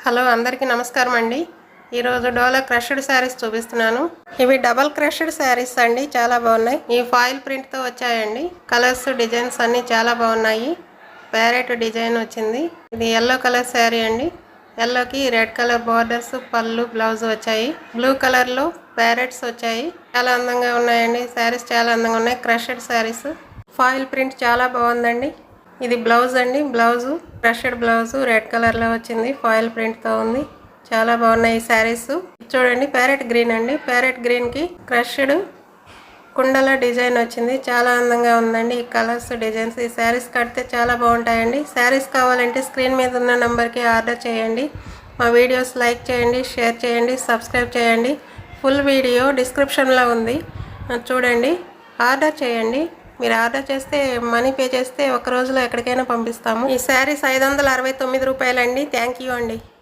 Hello అందరికీ నమస్కారం అండి. ఈరోజు డోలా క్రష్డ్ శారీస్ చూపిస్తున్నాను. ఇవి డబల్ క్రష్డ్ శారీస్ అండి, చాలా బాగున్నాయి. ఈ ఫాయిల్ ప్రింట్తో వచ్చాయండి. కలర్స్ డిజైన్స్ అన్నీ చాలా బాగున్నాయి. ప్యారెట్ డిజైన్ వచ్చింది. ఇది ఎల్లో కలర్ శారీ అండి. ఎల్లోకి రెడ్ కలర్ బార్డర్స్, పళ్ళు, బ్లౌజ్ వచ్చాయి. బ్లూ కలర్లో ప్యారెట్స్ వచ్చాయి. చాలా అందంగా ఉన్నాయండి. శారీస్ చాలా అందంగా ఉన్నాయి. క్రష్డ్ శారీస్. ఫాయిల్ ప్రింట్ చాలా బాగుందండి. ఇది బ్లౌజ్ అండి. బ్లౌజు క్రష్డ్ బ్లౌజ్ రెడ్ కలర్లో వచ్చింది. ఫాయిల్ ప్రింట్తో ఉంది. చాలా బాగున్నాయి ఈ శారీస్. చూడండి, ప్యారెట్ గ్రీన్ అండి. ప్యారెట్ గ్రీన్కి క్రష్డ్ కుండల డిజైన్ వచ్చింది. చాలా అందంగా ఉందండి ఈ కలర్స్, డిజైన్స్. ఈ శారీస్ కడితే చాలా బాగుంటాయండి. శారీస్ కావాలంటే స్క్రీన్ మీద ఉన్న నెంబర్కి ఆర్డర్ చేయండి. మా వీడియోస్ లైక్ చేయండి, షేర్ చేయండి, సబ్స్క్రైబ్ చేయండి. ఫుల్ వీడియో డిస్క్రిప్షన్లో ఉంది, చూడండి. ఆర్డర్ చేయండి. మీరు ఆర్డర్ చేస్తే మనీ పే చేస్తే ఒక రోజులో ఎక్కడికైనా పంపిస్తాము. ఈ శారీస్ 569 రూపాయలండి. థ్యాంక్ యూ అండి.